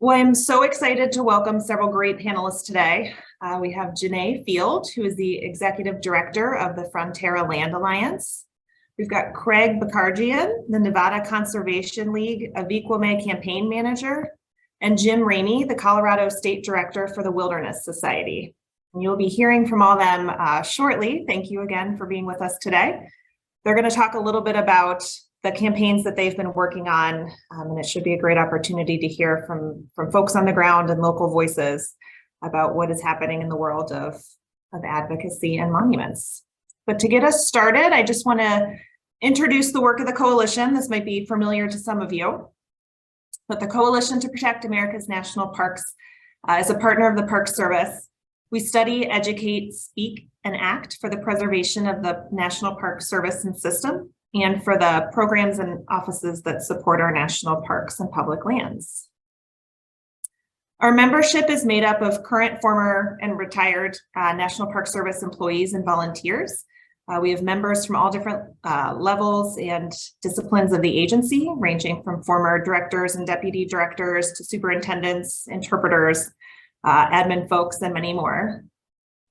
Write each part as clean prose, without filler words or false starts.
Well, I'm so excited to welcome several great panelists today. We have Janae Field, who is the Executive Director of the Frontera Land Alliance. We've got Craig Bakarjian, the Nevada Conservation League Aviquame Campaign Manager, and Jim Ramey, the Colorado State Director for the Wilderness Society. And you'll be hearing from all of them shortly. Thank you again for being with us today. They're going to talk a little bit about the campaigns that they've been working on, and it should be a great opportunity to hear from folks on the ground and local voices about what is happening in the world of advocacy and monuments. But to get us started, I just want to introduce the work of the coalition. This might be familiar to some of you, but the Coalition to Protect America's National Parks is a partner of the Park Service. We study, educate, speak, and act for the preservation of the National Park Service and system, and for the programs and offices that support our national parks and public lands. Our membership is made up of current, former, and retired National Park Service employees and volunteers. We have members from all different levels and disciplines of the agency, ranging from former directors and deputy directors to superintendents, interpreters, admin folks, and many more.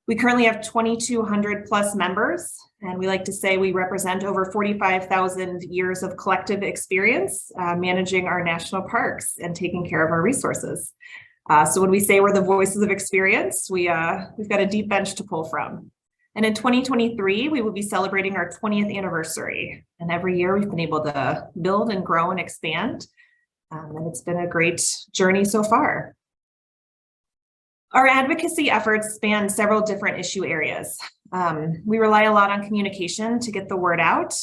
We currently have 2,200 plus members, and we like to say we represent over 45,000 years of collective experience managing our national parks and taking care of our resources. So when we say we're the voices of experience, we've got a deep bench to pull from. And in 2023, we will be celebrating our 20th anniversary. And every year we've been able to build and grow and expand. And it's been a great journey so far. Our advocacy efforts span several different issue areas. We rely a lot on communication to get the word out.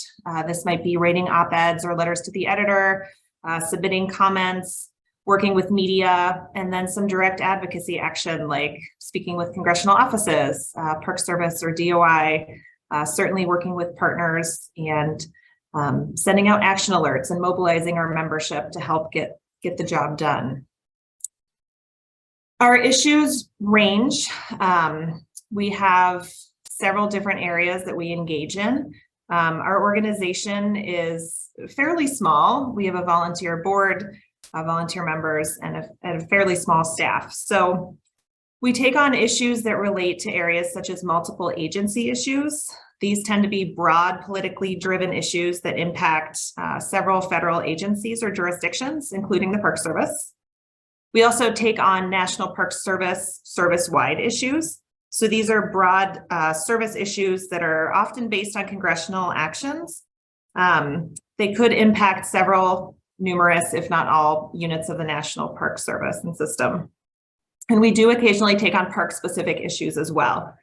This might be writing op-eds or letters to the editor, submitting comments, working with media, and then some direct advocacy action like speaking with congressional offices, Park Service or DOI, certainly working with partners and sending out action alerts and mobilizing our membership to help get the job done. Our issues range. We have several different areas that we engage in. Our organization is fairly small. We have a volunteer board, volunteer members, and a fairly small staff. So we take on issues that relate to areas such as multiple agency issues. These tend to be broad, politically driven issues that impact several federal agencies or jurisdictions, including the Park Service. We also take on National Park Service service-wide issues. So these are broad service issues that are often based on congressional actions. They could impact several, numerous, if not all, units of the National Park Service and system. And we do occasionally take on park-specific issues as well.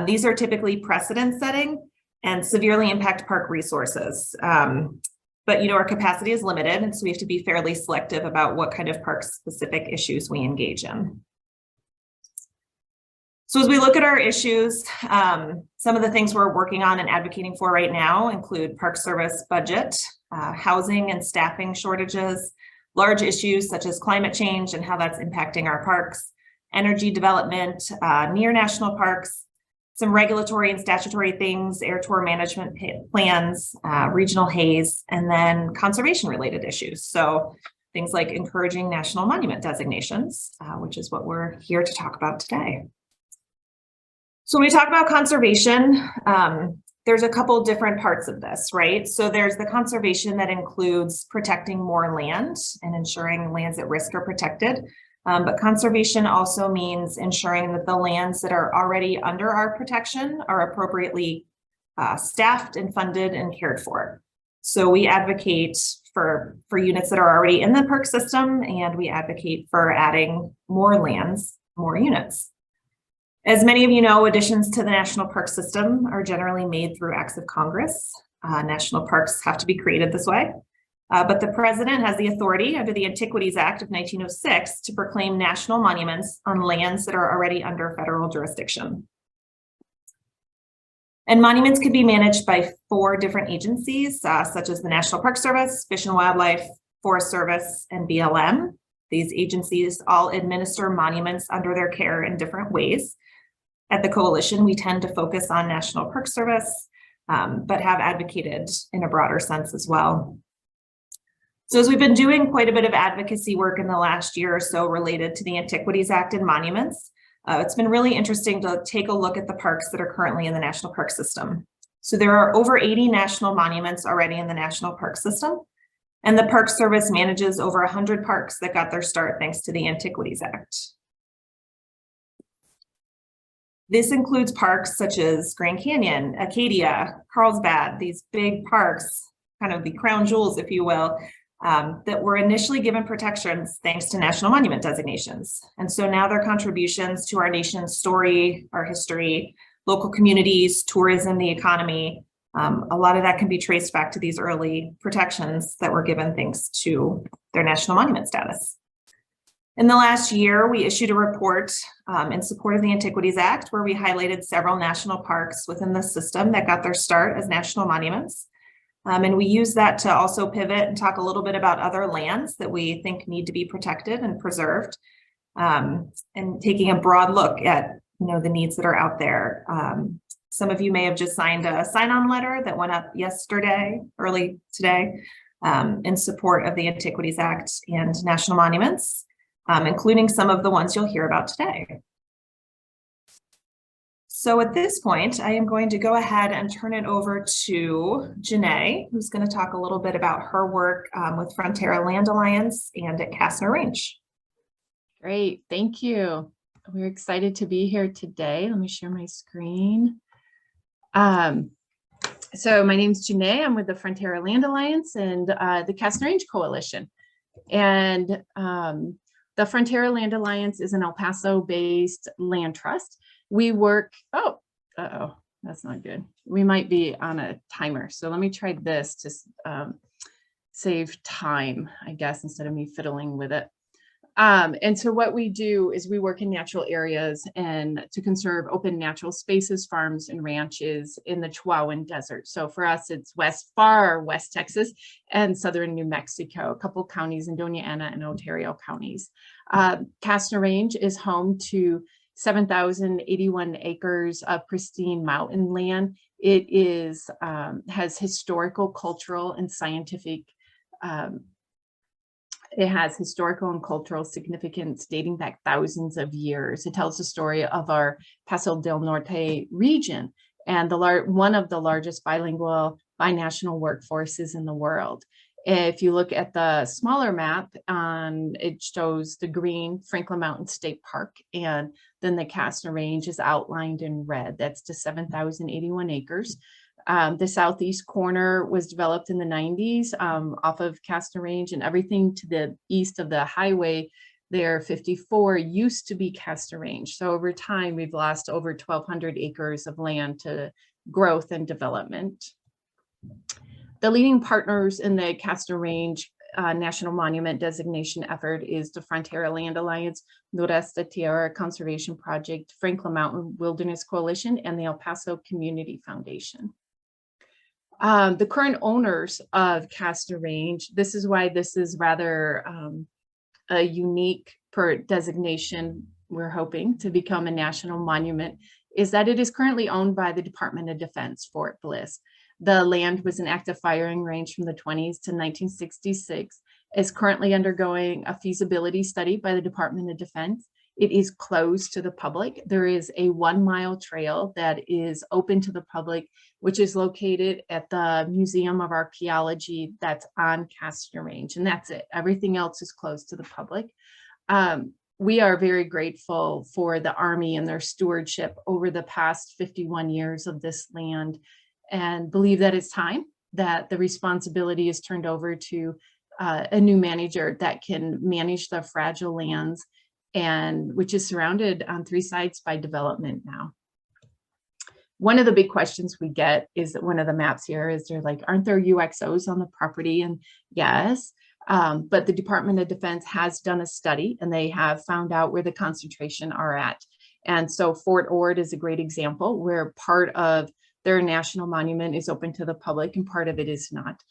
These are typically precedent-setting and severely impact park resources. But our capacity is limited, and so we have to be fairly selective about what kind of park-specific issues we engage in. So as we look at our issues, some of the things we're working on and advocating for right now include Park Service budget, housing and staffing shortages, large issues such as climate change and how that's impacting our parks, energy development near national parks, some regulatory and statutory things, air tour management plans, regional haze, and then conservation related issues. So things like encouraging national monument designations, which is what we're here to talk about today. So when we talk about conservation, there's a couple different parts of this, right? So there's the conservation that includes protecting more land and ensuring lands at risk are protected. But conservation also means ensuring that the lands that are already under our protection are appropriately staffed and funded and cared for. So we advocate for units that are already in the park system, and we advocate for adding more lands, more units. As many of you know, additions to the national park system are generally made through acts of Congress. National parks have to be created this way. But the president has the authority under the Antiquities Act of 1906 to proclaim national monuments on lands that are already under federal jurisdiction. And monuments can be managed by 4 different agencies, such as the National Park Service, Fish and Wildlife, Forest Service, and BLM. These agencies all administer monuments under their care in different ways. At the coalition, we tend to focus on National Park Service, but have advocated in a broader sense as well. So as we've been doing quite a bit of advocacy work in the last year or so related to the Antiquities Act and monuments, it's been really interesting to take a look at the parks that are currently in the National Park System. So there are over 80 national monuments already in the National Park System, and the Park Service manages over 100 parks that got their start thanks to the Antiquities Act. This includes parks such as Grand Canyon, Acadia, Carlsbad, these big parks, kind of the crown jewels, if you will, that were initially given protections thanks to national monument designations. And so now their contributions to our nation's story, our history, local communities, tourism, the economy, a lot of that can be traced back to these early protections that were given thanks to their national monument status. In the last year, we issued a report in support of the Antiquities Act, where we highlighted several national parks within the system that got their start as national monuments. And we use that to also pivot and talk a little bit about other lands that we think need to be protected and preserved, and taking a broad look at the needs that are out there. Some of you may have just signed a sign-on letter that went up yesterday, early today, in support of the Antiquities Act and national monuments, including some of the ones you'll hear about today. So at this point, I am going to go ahead and turn it over to Janae, who's going to talk a little bit about her work with Frontera Land Alliance and at Kastner Range. Great, thank you. We're excited to be here today. Let me share my screen. So my name is Janae. I'm with the Frontera Land Alliance and the Kastner Range Coalition. And the Frontera Land Alliance is an El Paso-based land trust. We work, that's not good. We might be on a timer. So let me try this to save time, I guess, instead of me fiddling with it. And so what we do is we work in natural areas and to conserve open natural spaces, farms, and ranches in the Chihuahuan Desert. So for us, it's far west Texas and southern New Mexico, a couple counties in Doña Ana and Ontario counties. Kastner Range is home to 7,081 acres of pristine mountain land. It is has historical, cultural, and scientific it has historical and cultural significance dating back thousands of years. It tells the story of our Paso del Norte region and one of the largest bilingual binational workforces in the world. If you look at the smaller map, it shows the green Franklin Mountain State Park, and then the Kastner Range is outlined in red. That's to 7,081 acres. The southeast corner was developed in the 90s off of Kastner Range, and everything to the east of the highway there, 54, used to be Kastner Range. So over time, we've lost over 1,200 acres of land to growth and development. The leading partners in the Kastner Range National Monument designation effort is the Frontera Land Alliance, Noreste Tierra Conservation Project, Franklin Mountain Wilderness Coalition, and the El Paso Community Foundation. The current owners of Kastner Range, this is why this is rather a unique designation, we're hoping to become a national monument, is that it is currently owned by the Department of Defense, Fort Bliss. The land was an active firing range from the 20s to 1966, is currently undergoing a feasibility study by the Department of Defense. It is closed to the public. There is a 1-mile trail that is open to the public, which is located at the Museum of Archaeology that's on Kastner Range, and that's it. Everything else is closed to the public. We are very grateful for the Army and their stewardship over the past 51 years of this land, and believe that it's time that the responsibility is turned over to a new manager that can manage the fragile lands, and which is surrounded on 3 sides by development now. One of the big questions we get is that one of the maps here is they're like, aren't there UXOs on the property? And yes, but the Department of Defense has done a study and they have found out where the concentration are at. And so Fort Ord is a great example where part of their national monument is open to the public and part of it is not.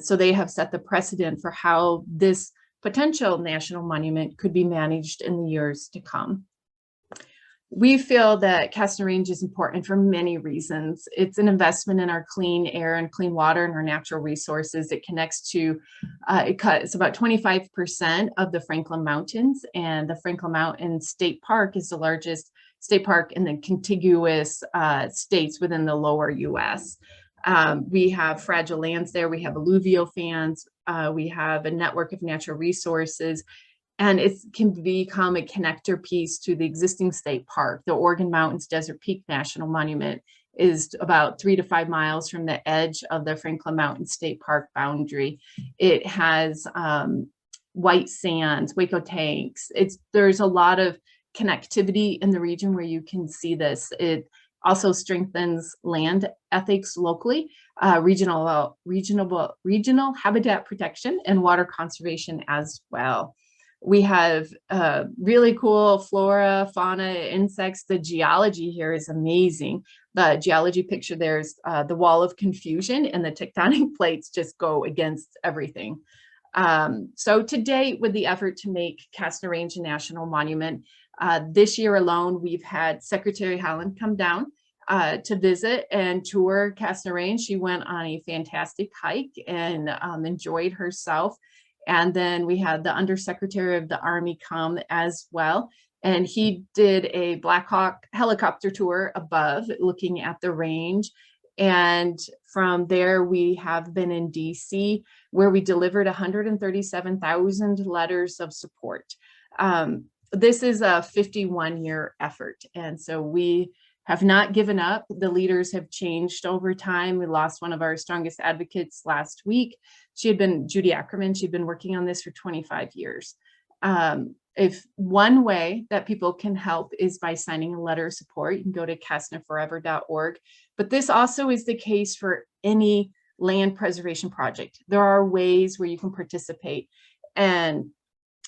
So they have set the precedent for how this potential national monument could be managed in the years to come. We feel that Castor Range is important for many reasons. It's an investment in our clean air and clean water and our natural resources. It connects to, it's about 25% of the Franklin Mountains, and the Franklin Mountain State Park is the largest state park in the contiguous states within the lower US. We have fragile lands there. We have alluvial fans. We have a network of natural resources. And it can become a connector piece to the existing state park. The Oregon Mountains Desert Peak National Monument is about 3 to 5 miles from the edge of the Franklin Mountain State Park boundary. It has white sands, Waco tanks. There's a lot of connectivity in the region where you can see this. It also strengthens land ethics locally, regional habitat protection, and water conservation as well. We have really cool flora, fauna, insects. The geology here is amazing. The geology picture there's the wall of confusion, and the tectonic plates just go against everything. So to date, with the effort to make Castor Range a national monument, this year alone, we've had Secretary Haaland come down to visit and tour Castor Range. She went on a fantastic hike and enjoyed herself. And then we had the Undersecretary of the Army come as well. And he did a Black Hawk helicopter tour above, looking at the range. And from there, we have been in DC, where we delivered 137,000 letters of support. This is a 51-year effort. And so we have not given up. The leaders have changed over time. We lost one of our strongest advocates last week. Judy Ackerman, she'd been working on this for 25 years. If one way that people can help is by signing a letter of support, you can go to castnerforever.org. But this also is the case for any land preservation project. There are ways where you can participate, and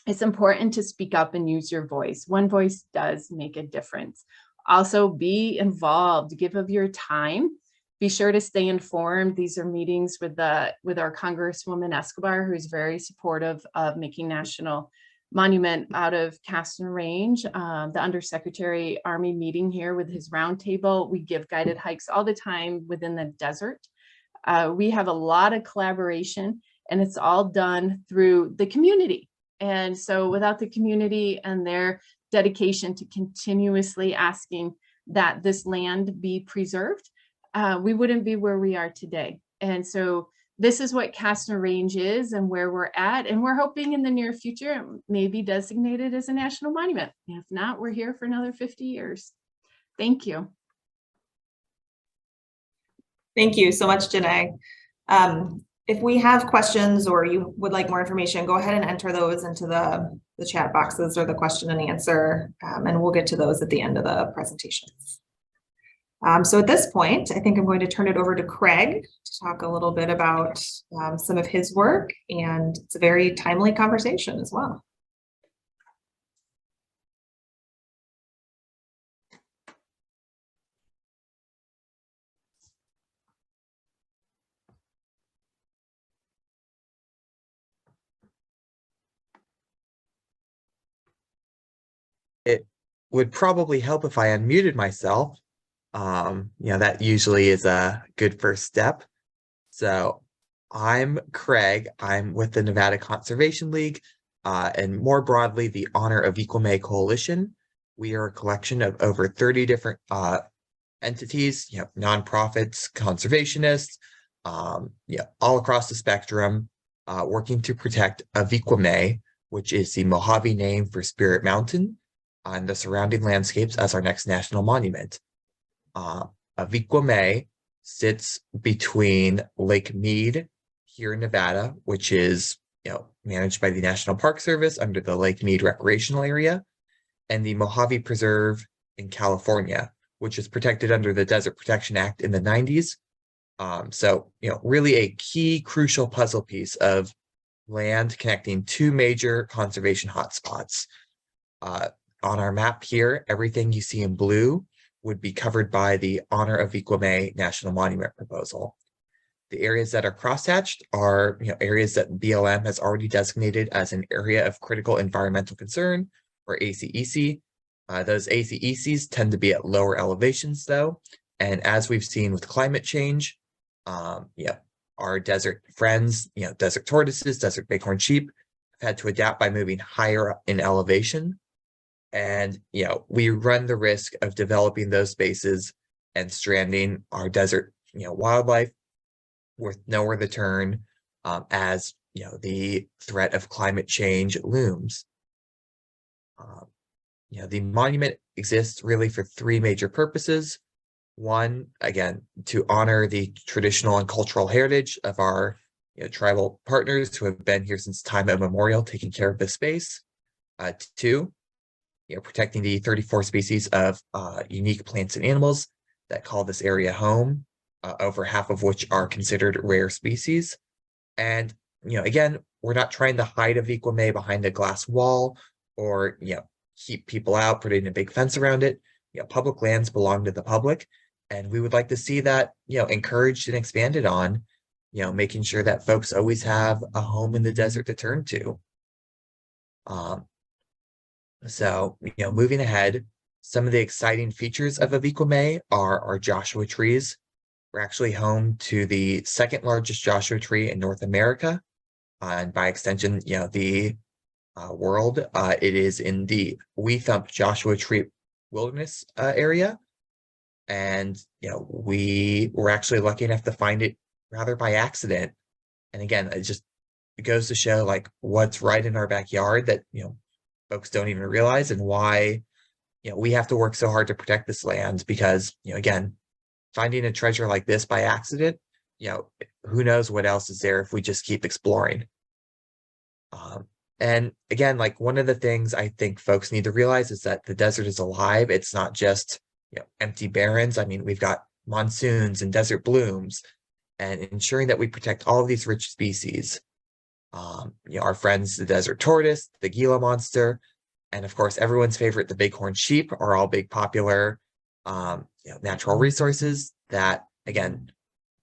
it's important to speak up and use your voice. One voice does make a difference. Also, be involved, give of your time. Be sure to stay informed. These are meetings with our Congresswoman Escobar, who is very supportive of making national monument out of Castor Range. The Undersecretary Army meeting here with his roundtable. We give guided hikes all the time within the desert. We have a lot of collaboration, and it's all done through the community. And so without the community and their dedication to continuously asking that this land be preserved, we wouldn't be where we are today. And so this is what Castor Range is and where we're at. And we're hoping in the near future, it may be designated as a national monument. If not, we're here for another 50 years. Thank you. Thank you so much, Janae. If we have questions or you would like more information, go ahead and enter those into the chat boxes or the question and answer, and we'll get to those at the end of the presentations. So at this point, I think I'm going to turn it over to Craig to talk a little bit about some of his work, and it's a very timely conversation as well. It would probably help if I unmuted myself. That usually is a good first step. So I'm Craig. I'm with the Nevada Conservation League, and more broadly, the Honor of Equal May Coalition. We are a collection of over 30 different entities, nonprofits, conservationists, all across the spectrum, working to protect Aviqua May, which is the Mojave name for Spirit Mountain, and the surrounding landscapes as our next national monument. Aviqua May sits between Lake Mead here in Nevada, which is managed by the National Park Service under the Lake Mead Recreational Area, and the Mojave Preserve in California, which is protected under the Desert Protection Act in the 90s. So really a key crucial puzzle piece of land connecting two major conservation hotspots. On our map here, everything you see in blue would be covered by the Honor of Equal May National Monument proposal. The areas that are crosshatched are areas that BLM has already designated as an area of critical environmental concern, or ACEC, Those ACECs tend to be at lower elevations though. And as we've seen with climate change, yeah, our desert friends, desert tortoises, desert bighorn sheep have had to adapt by moving higher up in elevation. And, we run the risk of developing those spaces and stranding our desert, wildlife with nowhere to turn, as, the threat of climate change looms. The monument exists really for three major purposes. One, again, to honor the traditional and cultural heritage of our tribal partners who have been here since time immemorial, taking care of this space. Two, protecting the 34 species of unique plants and animals that call this area home, over half of which are considered rare species. And, again, we're not trying to hide Avikwa May behind a glass wall or, keep people out, putting a big fence around it. Public lands belong to the public. And we would like to see that, encouraged and expanded on, making sure that folks always have a home in the desert to turn to. So, moving ahead, some of the exciting features of Avikwa May are our Joshua trees. We're actually home to the second largest Joshua tree in North America, and by extension, the world. It is in the Weethump Joshua Tree Wilderness area. And, we were actually lucky enough to find it rather by accident. And again, it goes to show like what's right in our backyard that, folks don't even realize, and why, we have to work so hard to protect this land because, again, finding a treasure like this by accident, who knows what else is there if we just keep exploring. And again, like one of the things I think folks need to realize is that the desert is alive. It's not just, empty barrens. I mean, we've got monsoons and desert blooms, and ensuring that we protect all of these rich species. Our friends, the desert tortoise, the Gila monster, and of course, everyone's favorite, the bighorn sheep, are all big popular, natural resources that, again,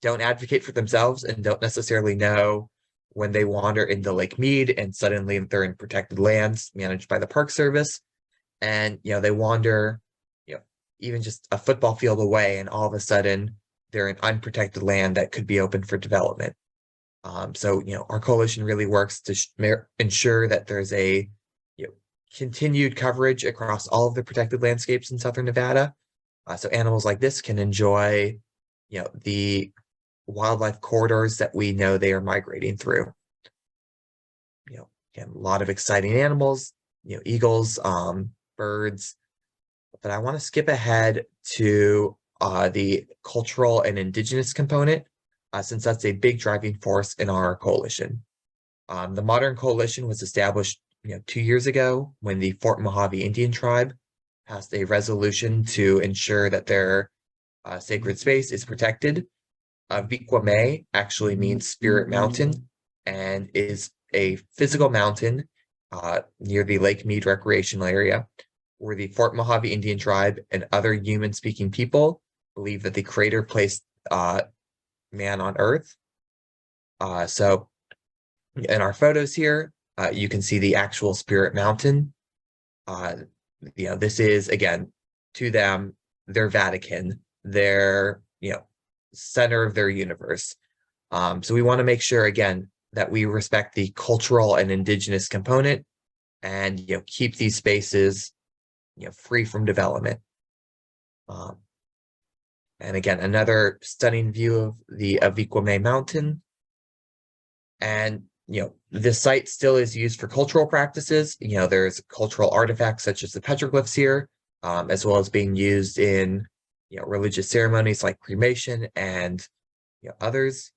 don't advocate for themselves and don't necessarily know when they wander into Lake Mead and suddenly they're in protected lands managed by the Park Service. And, they wander, even just a football field away, and all of a sudden they're in unprotected land that could be open for development. So, our coalition really works to ensure that there's a, continued coverage across all of the protected landscapes in Southern Nevada. So animals like this can enjoy, the wildlife corridors that we know they are migrating through. Again, a lot of exciting animals, eagles, birds. But I want to skip ahead to the cultural and indigenous component, since that's a big driving force in our coalition. The modern coalition was established, 2 years ago when the Fort Mojave Indian tribe passed a resolution to ensure that their sacred space is protected. Avikwa May actually means Spirit Mountain and is a physical mountain near the Lake Mead recreational area, where the Fort Mojave Indian tribe and other human-speaking people believe that the Creator placed man on Earth. So in our photos here, you can see the actual Spirit Mountain. This is, again, to them, their Vatican, their, center of their universe. So we want to make sure, again, that we respect the cultural and indigenous component and, keep these spaces, free from development. And again, another stunning view of the Avikwa May Mountain. And, this site still is used for cultural practices. There's cultural artifacts such as the petroglyphs here, as well as being used in, religious ceremonies like cremation and, others.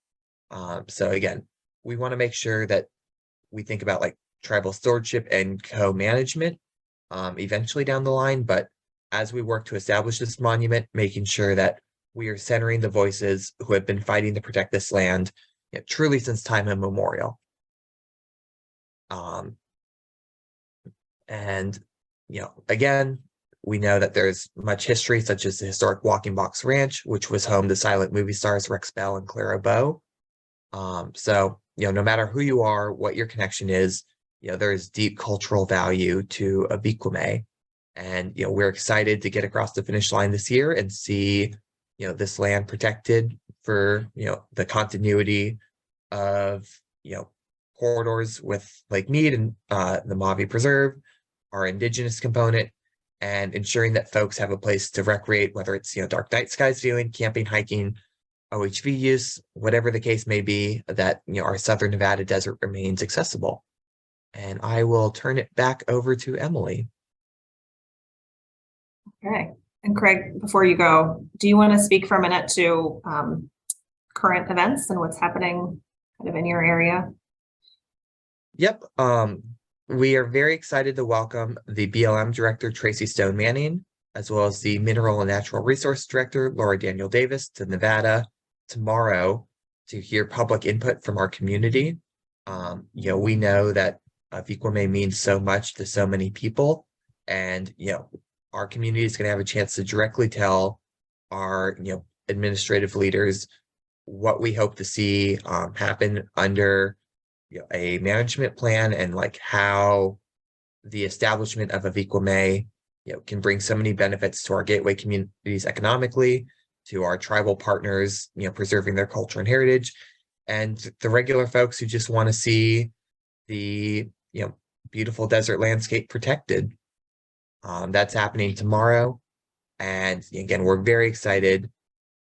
So again, we want to make sure that we think about like tribal stewardship and co-management eventually down the line. But as we work to establish this monument, making sure that we are centering the voices who have been fighting to protect this land, truly since time immemorial. And, again, we know that there's much history, such as the historic Walking Box Ranch, which was home to silent movie stars Rex Bell and Clara Bow. So, no matter who you are, what your connection is, there is deep cultural value to Avikwa May. And, we're excited to get across the finish line this year and see, this land protected for, the continuity of, corridors with Lake Mead and the Mojave Preserve, our indigenous component, and ensuring that folks have a place to recreate, whether it's, dark night skies viewing, camping, hiking, OHV use, whatever the case may be, that, our Southern Nevada desert remains accessible. And I will turn it back over to Emily. Okay. And Craig, before you go, do you want to speak for a minute to current events and what's happening kind of in your area? Yep. We are very excited to welcome the BLM Director, Tracy Stone Manning, as well as the Mineral and Natural Resource Director, Laura Daniel Davis, to Nevada tomorrow to hear public input from our community. We know that Vikwame means so much to so many people, and our community is going to have a chance to directly tell our administrative leaders what we hope to see happen under a management plan, and like how the establishment of a Vikwame can bring so many benefits to our gateway communities economically, to our tribal partners preserving their culture and heritage, and the regular folks who just want to see the beautiful desert landscape protected. That's happening tomorrow, and again, we're very excited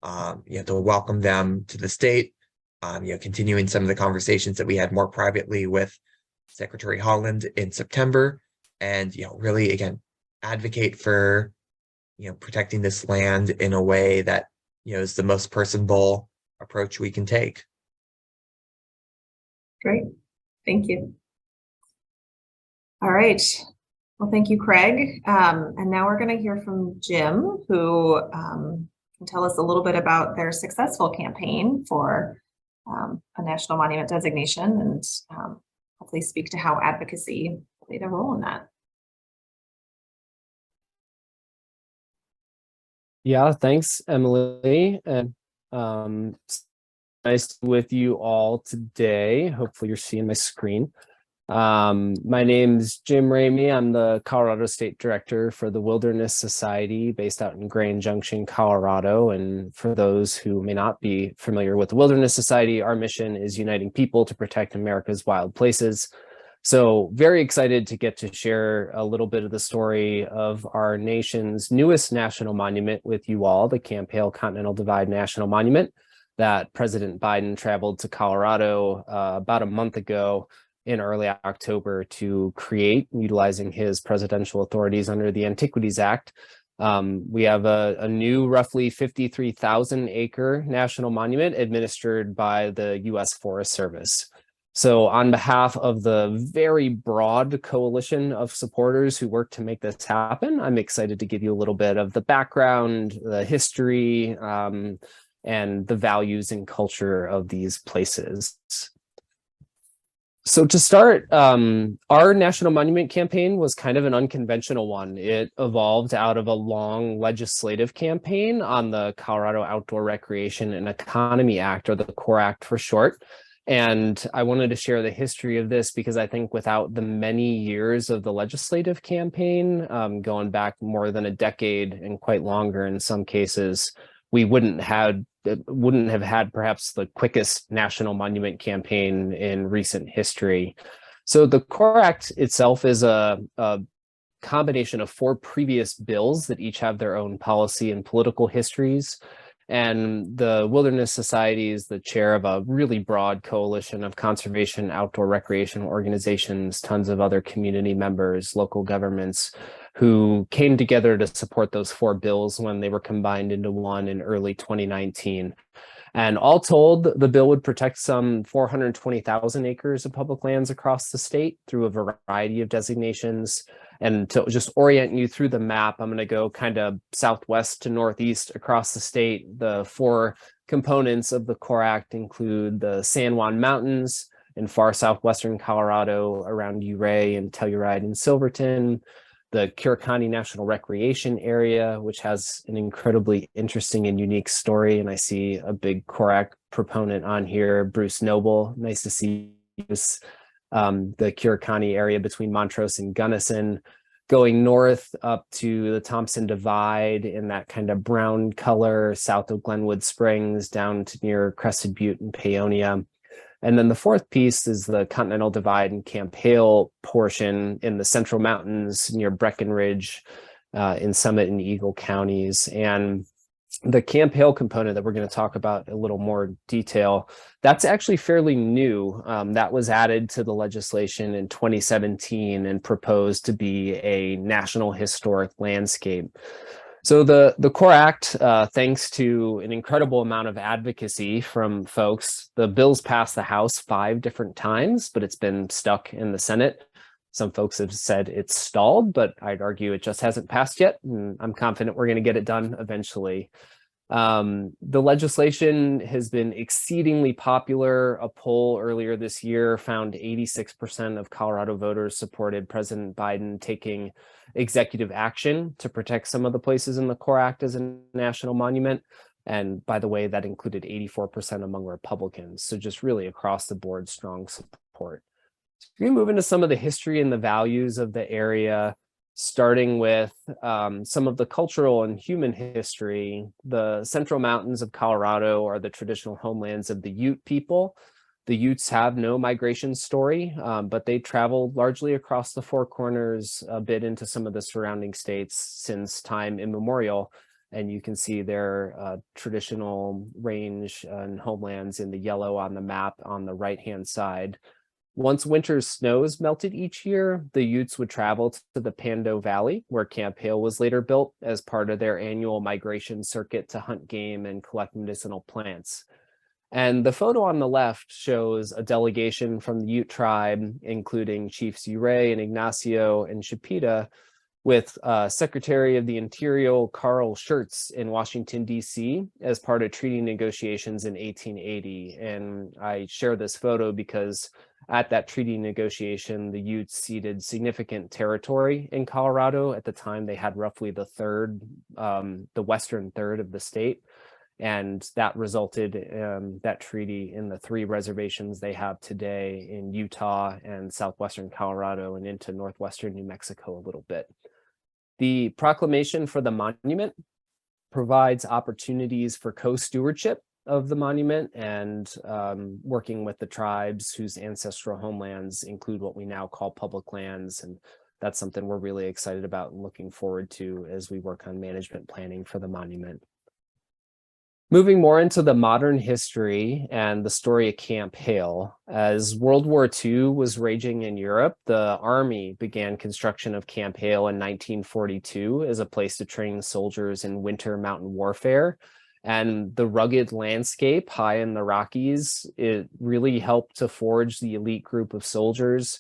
to welcome them to the state. Continuing some of the conversations that we had more privately with Secretary Holland in September, and really again advocate for protecting this land in a way that is the most personable approach we can take. Great, thank you. All right, well, thank you, Craig. And now we're going to hear from Jim, who can tell us a little bit about their successful campaign for a national monument designation, and hopefully speak to how advocacy played a role in that. Yeah, thanks, Emily, and nice to be with you all today. Hopefully you're seeing my screen. My name's Jim Ramey. I'm the Colorado State Director for the Wilderness Society based out in Grand Junction, Colorado. And for those who may not be familiar with the Wilderness Society, our mission is uniting people to protect America's wild places. So very excited to get to share a little bit of the story of our nation's newest national monument with you all, the Camp Hale Continental Divide National Monument that President Biden traveled to Colorado about a month ago in early October to create, utilizing his presidential authorities under the Antiquities Act. We have a new roughly 53,000 acre national monument administered by the U.S. Forest Service. So on behalf of the very broad coalition of supporters who work to make this happen, I'm excited to give you a little bit of the background, the history, and the values and culture of these places. So to start, our National Monument campaign was kind of an unconventional one. It evolved out of a long legislative campaign on the Colorado Outdoor Recreation and Economy Act, or the CORE Act for short. And I wanted to share the history of this because I think without the many years of the legislative campaign, going back more than a decade and quite longer in some cases, we wouldn't have had perhaps the quickest national monument campaign in recent history. So the CORE Act itself is a combination of 4 previous bills that each have their own policy and political histories. And the Wilderness Society is the chair of a really broad coalition of conservation, outdoor recreation organizations, tons of other community members, local governments, who came together to support those 4 bills when they were combined into one in early 2019. And all told, the bill would protect some 420,000 acres of public lands across the state through a variety of designations. And to just orient you through the map, I'm going to go kind of southwest to northeast across the state. The 4 components of the CORE Act include the San Juan Mountains in far southwestern Colorado around Ouray and Telluride and Silverton, the Curricani National Recreation Area, which has an incredibly interesting and unique story. And I see a big CORE Act proponent on here, Bruce Noble. Nice to see you. The Curricani area between Montrose and Gunnison, going north up to the Thompson Divide in that kind of brown color, south of Glenwood Springs, down to near Crested Butte and Paonia. And then the fourth piece is the Continental Divide and Camp Hale portion in the Central Mountains near Breckenridge, in Summit and Eagle counties. And the Camp Hale component that we're going to talk about in a little more detail, that's actually fairly new. That was added to the legislation in 2017 and proposed to be a national historic landscape. So the Core Act, thanks to an incredible amount of advocacy from folks, the bill's passed the House 5 different times, but it's been stuck in the Senate. Some folks have said it's stalled, but I'd argue it just hasn't passed yet. And I'm confident we're going to get it done eventually. The legislation has been exceedingly popular. A poll earlier this year found 86% of Colorado voters supported President Biden taking executive action to protect some of the places in the Core Act as a national monument. And by the way, that included 84% among Republicans. So just really across the board, strong support. We're going to move into some of the history and the values of the area, starting with some of the cultural and human history. The Central Mountains of Colorado are the traditional homelands of the Ute people. The Utes have no migration story, but they traveled largely across the Four Corners, a bit into some of the surrounding states since time immemorial. And you can see their traditional range and homelands in the yellow on the map on the right-hand side. Once winter's snows melted each year, the Utes would travel to the Pando Valley, where Camp Hale was later built as part of their annual migration circuit to hunt game and collect medicinal plants. And the photo on the left shows a delegation from the Ute tribe, including Chiefs Uray and Ignacio and Chipita, with Secretary of the Interior Carl Schurz in Washington, D.C. as part of treaty negotiations in 1880. And I share this photo because at that treaty negotiation, the Utes ceded significant territory in Colorado. At the time, they had roughly the western third of the state. And that resulted that treaty in the 3 reservations they have today in Utah and southwestern Colorado and into northwestern New Mexico a little bit. The proclamation for the monument provides opportunities for co-stewardship of the monument and working with the tribes whose ancestral homelands include what we now call public lands. And that's something we're really excited about and looking forward to as we work on management planning for the monument. Moving more into the modern history and the story of Camp Hale. As World War II was raging in Europe, the Army began construction of Camp Hale in 1942 as a place to train soldiers in winter mountain warfare. And the rugged landscape high in the Rockies, it really helped to forge the elite group of soldiers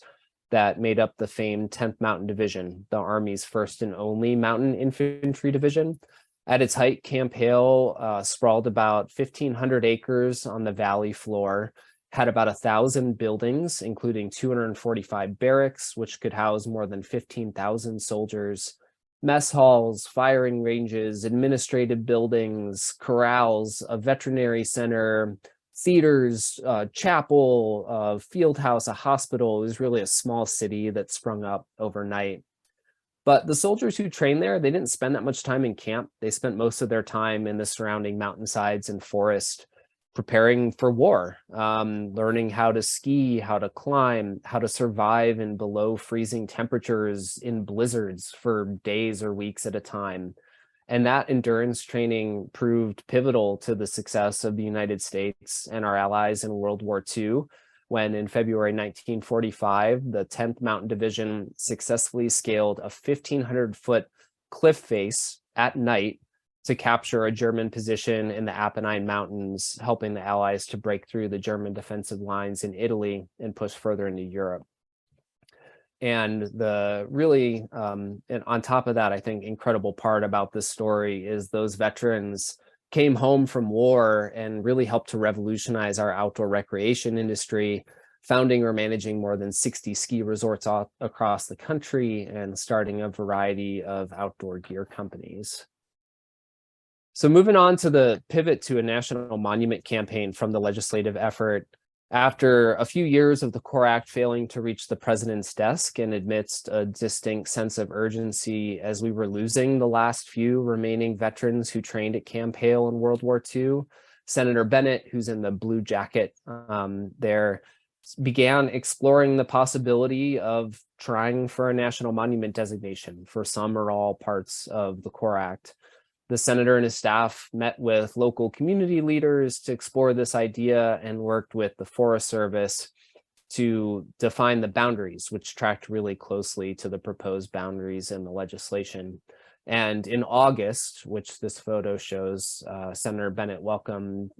that made up the famed 10th Mountain Division, the Army's first and only mountain infantry division. At its height, Camp Hale sprawled about 1,500 acres on the valley floor, had about 1,000 buildings, including 245 barracks, which could house more than 15,000 soldiers, mess halls, firing ranges, administrative buildings, corrals, a veterinary center, theaters, chapel, field house, a hospital. It was really a small city that sprung up overnight. But the soldiers who trained there, they didn't spend that much time in camp. They spent most of their time in the surrounding mountainsides and forest, preparing for war, learning how to ski, how to climb, how to survive in below freezing temperatures in blizzards for days or weeks at a time. And that endurance training proved pivotal to the success of the United States and our allies in World War II, when in February 1945, the 10th Mountain Division successfully scaled a 1,500-foot cliff face at night to capture a German position in the Apennine Mountains, helping the Allies to break through the German defensive lines in Italy and push further into Europe. And the really, and on top of that, I think incredible part about this story is those veterans came home from war and really helped to revolutionize our outdoor recreation industry, founding or managing more than 60 ski resorts across the country and starting a variety of outdoor gear companies. So moving on to the pivot to a national monument campaign from the legislative effort, After a few years of the CORE Act failing to reach the president's desk and amidst a distinct sense of urgency as we were losing the last few remaining veterans who trained at Camp Hale in World War II, Senator Bennett, who's in the blue jacket there, began exploring the possibility of trying for a national monument designation for some or all parts of the CORE Act. The senator and his staff met with local community leaders to explore this idea and worked with the Forest Service to define the boundaries, which tracked really closely to the proposed boundaries in the legislation. And in August, which this photo shows, Senator Bennett welcomed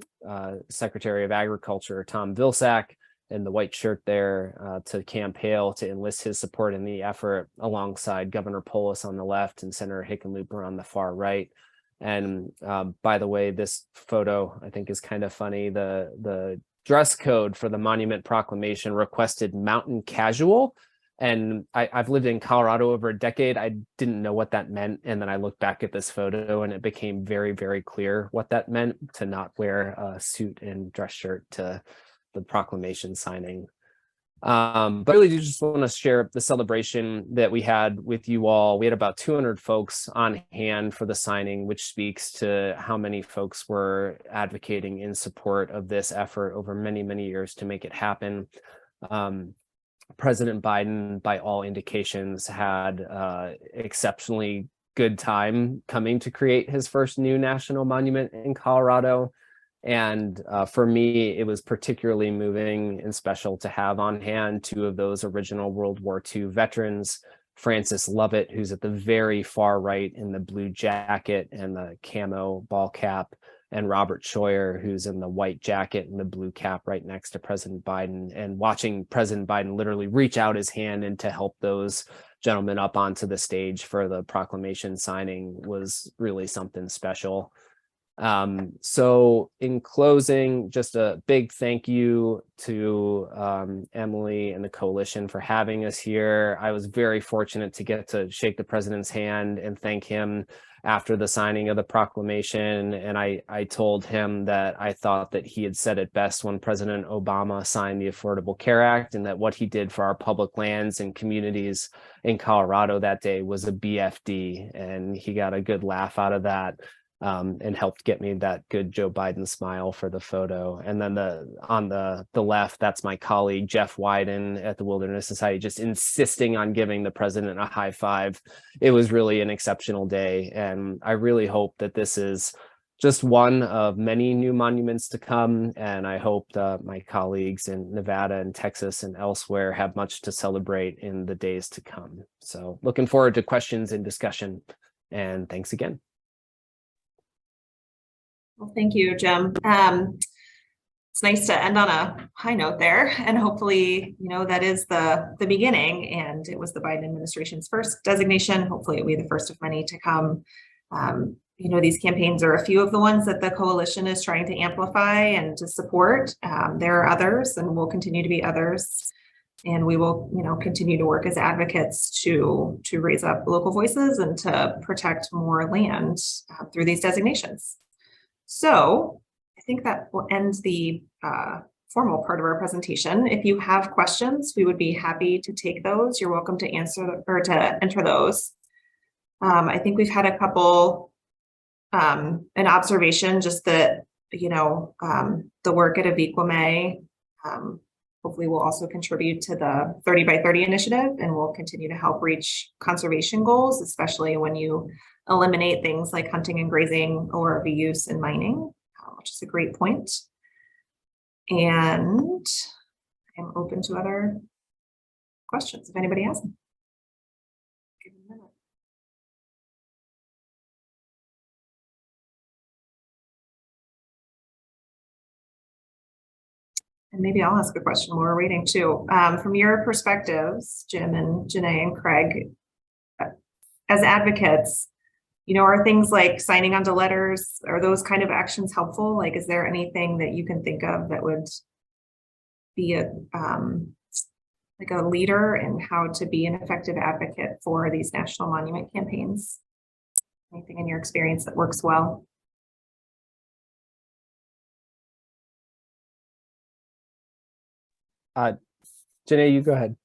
Secretary of Agriculture Tom Vilsack in the white shirt there to Camp Hale to enlist his support in the effort alongside Governor Polis on the left and Senator Hickenlooper on the far right. And by the way, this photo I think is kind of funny. The dress code for the Monument Proclamation requested mountain casual. And I've lived in Colorado over a decade. I didn't know what that meant. And then I looked back at this photo and it became very, very clear what that meant, to not wear a suit and dress shirt to the proclamation signing. But really do just want to share the celebration that we had with you all. We had about 200 folks on hand for the signing, which speaks to how many folks were advocating in support of this effort over many, many years to make it happen. President Biden, by all indications, had exceptionally good time coming to create his first new national monument in Colorado. And for me, it was particularly moving and special to have on hand two of those original World War II veterans, Francis Lovett, who's at the very far right in the blue jacket and the camo ball cap, and Robert Scheuer, who's in the white jacket and the blue cap right next to President Biden. And watching President Biden literally reach out his hand and to help those gentlemen up onto the stage for the proclamation signing was really something special. So in closing, just a big thank you to Emily and the coalition for having us here. I was very fortunate to get to shake the president's hand and thank him after the signing of the proclamation. And I told him that I thought that he had said it best when President Obama signed the Affordable Care Act, and that what he did for our public lands and communities in Colorado that day was a BFD. And he got a good laugh out of that. And helped get me that good Joe Biden smile for the photo. And then on the left, that's my colleague, Jeff Wyden at the Wilderness Society, just insisting on giving the president a high five. It was really an exceptional day. And I really hope that this is just one of many new monuments to come. And I hope that my colleagues in Nevada and Texas and elsewhere have much to celebrate in the days to come. So looking forward to questions and discussion. And thanks again. Well, thank you, Jim. It's nice to end on a high note there, and hopefully, that is the beginning, and it was the Biden administration's first designation. Hopefully it'll be the first of many to come. These campaigns are a few of the ones that the coalition is trying to amplify and to support. There are others, and will continue to be others. And we will, continue to work as advocates to raise up local voices and to protect more land through these designations. So I think that will end the formal part of our presentation. If you have questions, we would be happy to take those. You're welcome to answer or to enter those. I think we've had a couple, an observation, just that, the work at Aviquame hopefully will also contribute to the 30 by 30 initiative, and will continue to help reach conservation goals, especially when you eliminate things like hunting and grazing, ORV use, and mining, which is a great point. And I'm open to other questions if anybody has them. Give me a minute. And maybe I'll ask a question while we're waiting too. From your perspectives, Jim and Janae and Craig, as advocates, are things like signing onto letters, are those kind of actions helpful? Like, is there anything that you can think of that would be like a leader in how to be an effective advocate for these national monument campaigns? Anything in your experience that works well? Janae, you go ahead.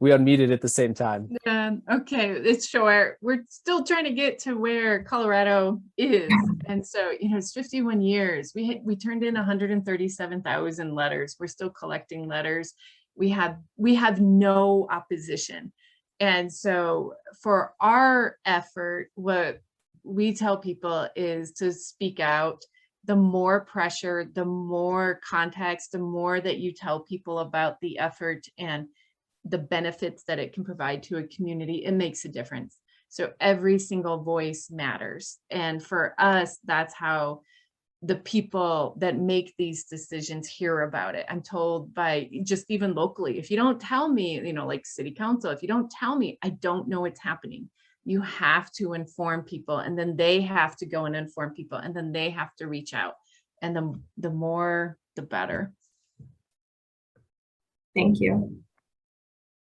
We unmuted at the same time. Okay, it's short. We're still trying to get to where Colorado is. And so, it's 51 years. We turned in 137,000 letters. We're still collecting letters. We have no opposition. And so for our effort, what we tell people is to speak out. The more pressure, the more context, the more that you tell people about the effort and the benefits that it can provide to a community, it makes a difference. So every single voice matters. And for us, that's how the people that make these decisions hear about it. I'm told by just even locally, if you don't tell me, like city council, if you don't tell me, I don't know what's happening. You have to inform people, and then they have to go and inform people, and then they have to reach out. And the more, the better. Thank you.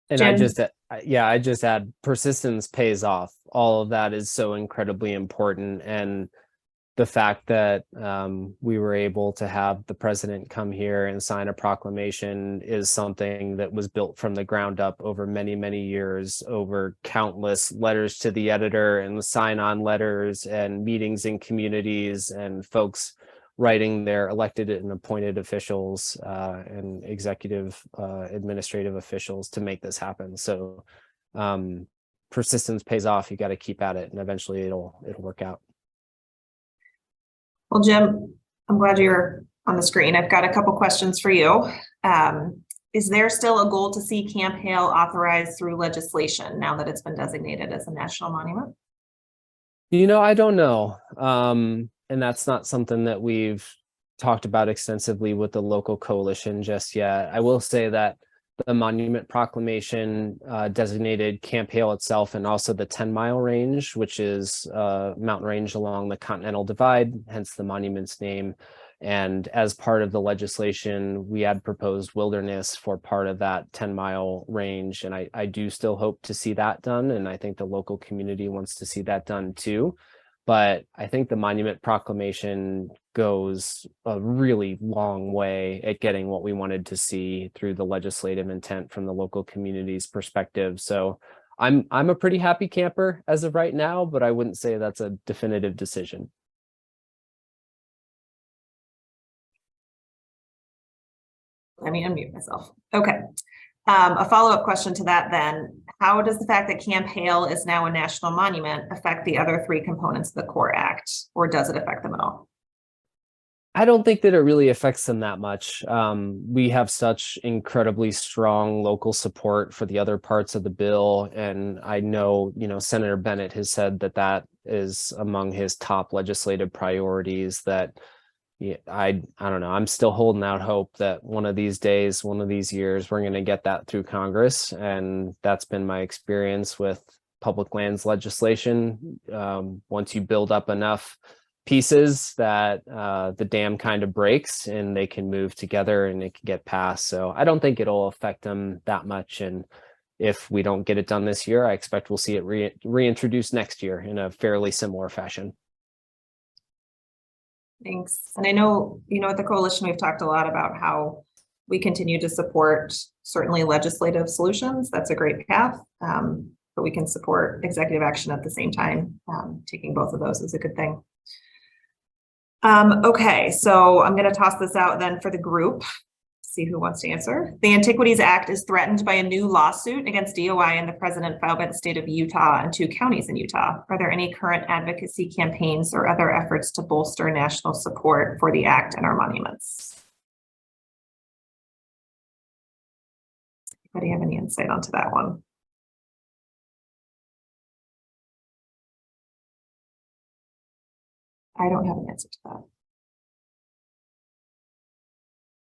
And Jim? I just add persistence pays off. All of that is so incredibly important. And the fact that we were able to have the president come here and sign a proclamation is something that was built from the ground up over many, many years, over countless letters to the editor and sign-on letters and meetings in communities and folks writing their elected and appointed officials and executive administrative officials to make this happen. So persistence pays off. You got to keep at it, and eventually it'll work out. Well, Jim, I'm glad you're on the screen. I've got a couple questions for you. Is there still a goal to see Camp Hale authorized through legislation now that it's been designated as a national monument? I don't know. And that's not something that we've talked about extensively with the local coalition just yet. I will say that the monument proclamation designated Camp Hale itself and also the 10-mile range, which is a mountain range along the Continental Divide, hence the monument's name. And as part of the legislation, we had proposed wilderness for part of that 10-mile range. And I do still hope to see that done. And I think the local community wants to see that done too. But I think the monument proclamation goes a really long way at getting what we wanted to see through the legislative intent from the local community's perspective. So I'm a pretty happy camper as of right now, but I wouldn't say that's a definitive decision. Let me unmute myself. Okay. A follow-up question to that then, how does the fact that Camp Hale is now a national monument affect the other three components of the core act, or does it affect them at all? I don't think that it really affects them that much. We have such incredibly strong local support for the other parts of the bill. And I know, Senator Bennett has said that that is among his top legislative priorities. That I don't know. I'm still holding out hope that one of these days, one of these years, we're going to get that through Congress. And that's been my experience with public lands legislation. Once you build up enough pieces that the dam kind of breaks and they can move together and it can get passed. So I don't think it'll affect them that much. And if we don't get it done this year, I expect we'll see it reintroduced next year in a fairly similar fashion. Thanks. And I know, at the coalition, we've talked a lot about how we continue to support certainly legislative solutions. That's a great path, but we can support executive action at the same time. Taking both of those is a good thing. Okay, so I'm going to toss this out then for the group. See who wants to answer. The Antiquities Act is threatened by a new lawsuit against DOI and the president filed by the state of Utah and 2 counties in Utah. Are there any current advocacy campaigns or other efforts to bolster national support for the act and our monuments? Anybody have any insight onto that one? I don't have an answer to that.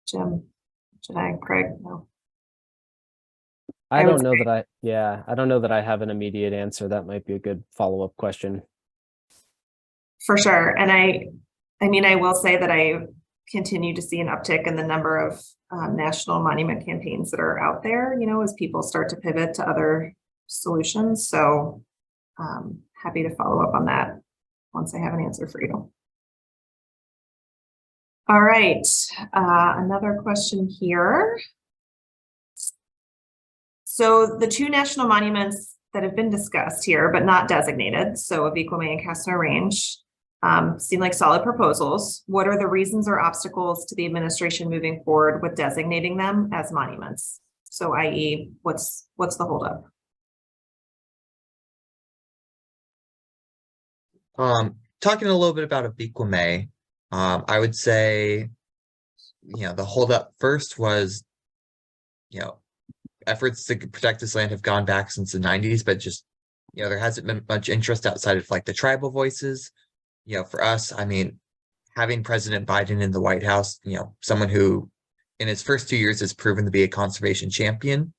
Jim? Should I, Craig? No. I don't know that I have an immediate answer. That might be a good follow-up question. For sure. And I will say that I continue to see an uptick in the number of national monument campaigns that are out there, as people start to pivot to other solutions. So happy to follow up on that once I have an answer for you. All right, another question here. So the two national monuments that have been discussed here, but not designated, so of Equimay and Castro Range, seem like solid proposals. What are the reasons or obstacles to the administration moving forward with designating them as monuments? So i.e., what's the holdup? Talking a little bit about Equimay, I would say, the holdup first was, efforts to protect this land have gone back since the 90s, but just, there hasn't been much interest outside of like the tribal voices. For us, I mean, having President Biden in the White House, someone who in his first 2 years has proven to be a conservation champion,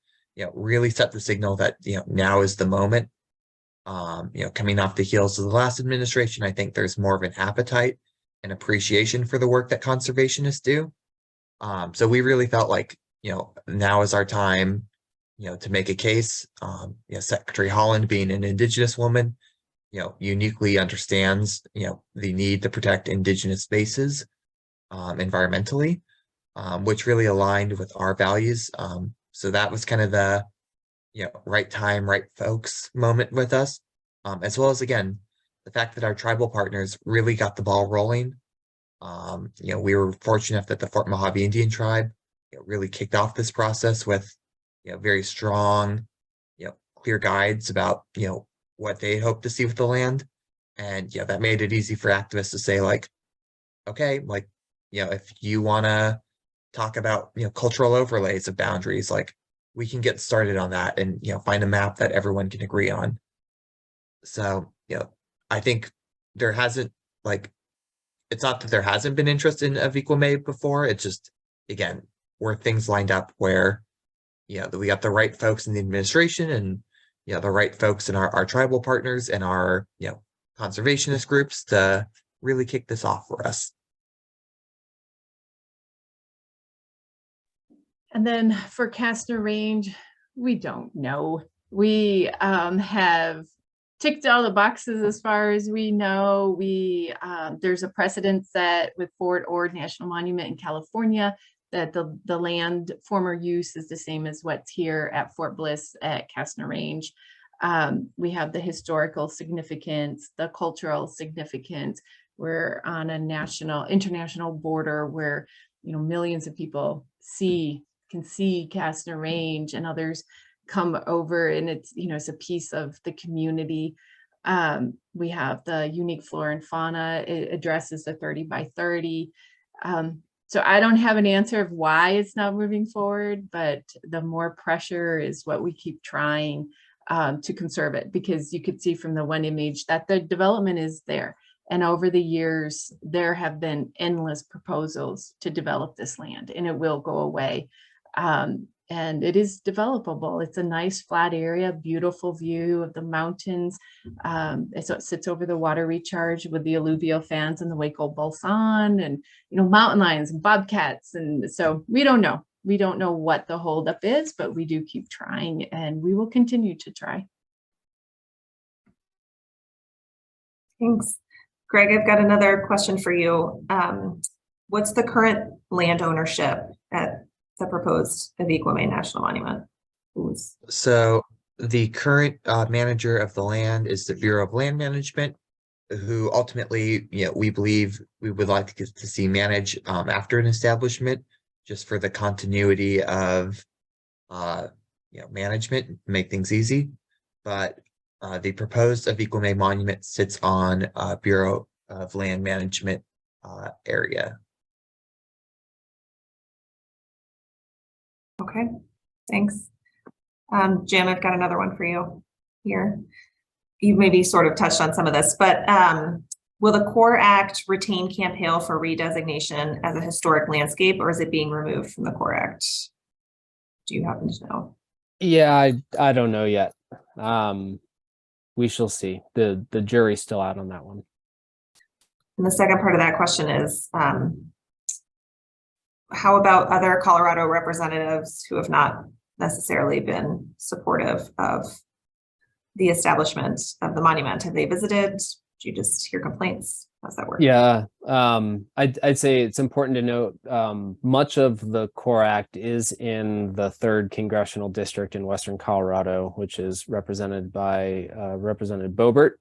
really set the signal that, now is the moment. Coming off the heels of the last administration, I think there's more of an appetite and appreciation for the work that conservationists do. So we really felt like, now is our time, to make a case. Secretary Holland, being an Indigenous woman, uniquely understands, the need to protect Indigenous spaces environmentally, which really aligned with our values. So that was kind of the, right time, right folks moment with us, as well as, again, the fact that our tribal partners really got the ball rolling. We were fortunate enough that the Fort Mojave Indian tribe really kicked off this process with, very strong, clear guides about, what they hope to see with the land. And that made it easy for activists to say, like, okay, like, if you want to talk about, cultural overlays of boundaries, like, we can get started on that and, find a map that everyone can agree on. So, I think there hasn't, like, it's not that there hasn't been interest in Equimay before. It's just, again, where things lined up where, we got the right folks in the administration and, the right folks in our tribal partners and our, conservationist groups to really kick this off for us. And then for Castro Range, we don't know. We have ticked all the boxes as far as we know. There's a precedent set with Fort Ord National Monument in California that the land former use is the same as what's here at Fort Bliss at Castro Range. We have the historical significance, the cultural significance. We're on a international border where, millions of people can see Castro Range, and others come over, and it's, it's a piece of the community. We have the unique flora and fauna. It addresses the 30 by 30. So I don't have an answer of why it's not moving forward, but the more pressure is what we keep trying to conserve it, because you could see from the one image that the development is there. And over the years, there have been endless proposals to develop this land, and it will go away. And it is developable. It's a nice flat area, beautiful view of the mountains. So it sits over the water recharge with the alluvial fans and the Waco Bolson, and mountain lions and bobcats. And so we don't know. We don't know what the holdup is, but we do keep trying, and we will continue to try. Thanks. Greg, I've got another question for you. What's the current land ownership at the proposed Equimay National Monument? So the current manager of the land is the Bureau of Land Management, who ultimately, we believe we would like to see manage after an establishment, just for the continuity of management, make things easy. But the proposed Equimay Monument sits on Bureau of Land Management area. Okay, thanks. Jim, I've got another one for you here. You maybe sort of touched on some of this, but will the Core Act retain Camp Hale for redesignation as a historic landscape, or is it being removed from the Core Act? Do you happen to know? Yeah, I don't know yet. We shall see. The jury's still out on that one. And the second part of that question is, how about other Colorado representatives who have not necessarily been supportive of the establishment of the monument? Have they visited? Do you just hear complaints? How's that work? Yeah, I'd say it's important to note much of the Core Act is in the 3rd Congressional District in Western Colorado, which is represented by Representative Boebert.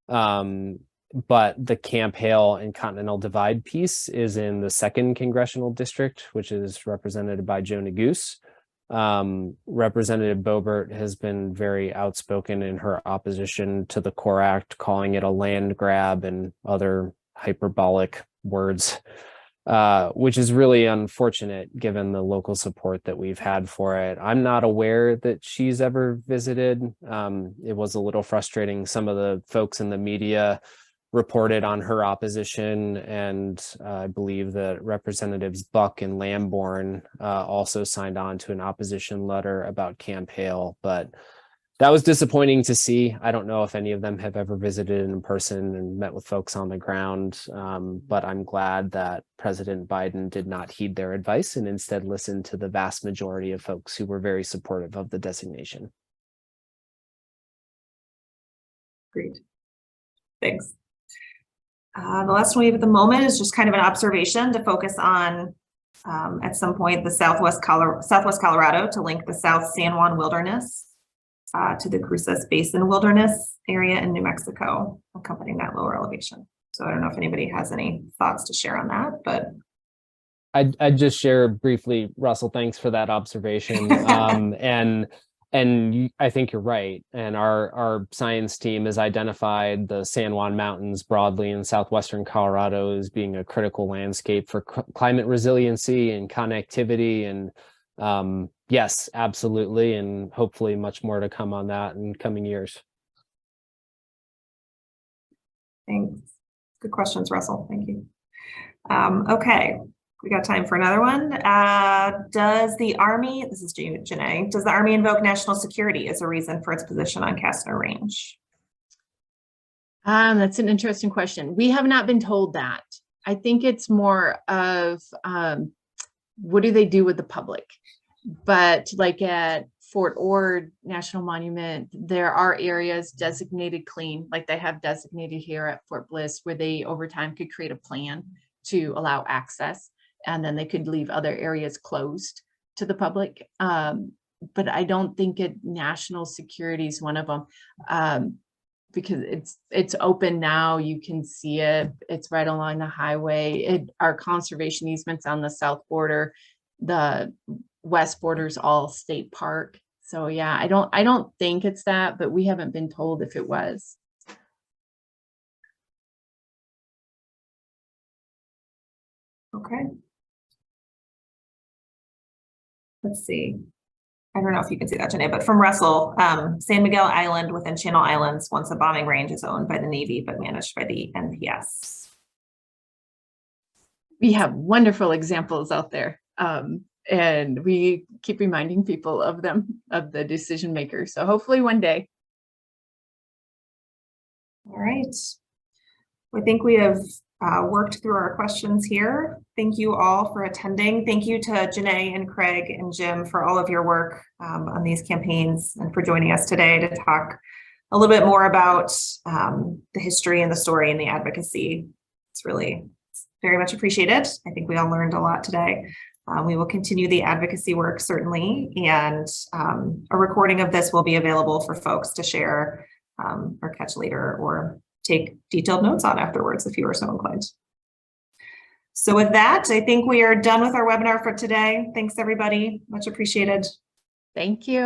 But the Camp Hale and Continental Divide piece is in the 2nd Congressional District, which is represented by Joe Neguse. Representative Boebert has been very outspoken in her opposition to the Core Act, calling it a land grab and other hyperbolic words, which is really unfortunate given the local support that we've had for it. I'm not aware that she's ever visited. It was a little frustrating. Some of the folks in the media reported on her opposition, and I believe that Representatives Buck and Lamborn also signed on to an opposition letter about Camp Hale, but that was disappointing to see. I don't know if any of them have ever visited in person and met with folks on the ground, but I'm glad that President Biden did not heed their advice and instead listened to the vast majority of folks who were very supportive of the designation. Great. Thanks. The last one we have at the moment is just kind of an observation to focus on at some point the Southwest Colorado to link the South San Juan Wilderness to the Cruces Basin Wilderness area in New Mexico, accompanying that lower elevation. So I don't know if anybody has any thoughts to share on that, but I'd just share briefly, Russell, thanks for that observation. And I think you're right. And our science team has identified the San Juan Mountains broadly in southwestern Colorado as being a critical landscape for climate resiliency and connectivity. And yes, absolutely. And hopefully much more to come on that in coming years. thanks. Good questions, Russell. Thank you. Okay. We got time for another one. Does the Army, this is Janae, does the Army invoke national security as a reason for its position on Castner Range? That's an interesting question. We have not been told that. I think it's more of what do they do with the public? But like at Fort Ord National Monument, there are areas designated clean, like they have designated here at Fort Bliss, where they over time could create a plan to allow access. And then they could leave other areas closed to the public. But I don't think national security is one of them, because it's open now. You can see it. It's right along the highway. Our conservation easements on the south border, the west border is all state park. So yeah, I don't think it's that, but we haven't been told if it was. Okay. Let's see. I don't know if you can see that, Janae, but from Russell, San Miguel Island within Channel Islands, once a bombing range, is owned by the Navy, but managed by the NPS. We have wonderful examples out there. And we keep reminding people of them, of the decision makers. So hopefully one day. All right. I think we have worked through our questions here. Thank you all for attending. Thank you to Janae and Craig and Jim for all of your work on these campaigns and for joining us today to talk a little bit more about the history and the story and the advocacy. It's really very much appreciated. I think we all learned a lot today. We will continue the advocacy work certainly, and a recording of this will be available for folks to share or catch later or take detailed notes on afterwards if you are so inclined. So with that, I think we are done with our webinar for today. Thanks everybody, much appreciated. Thank you.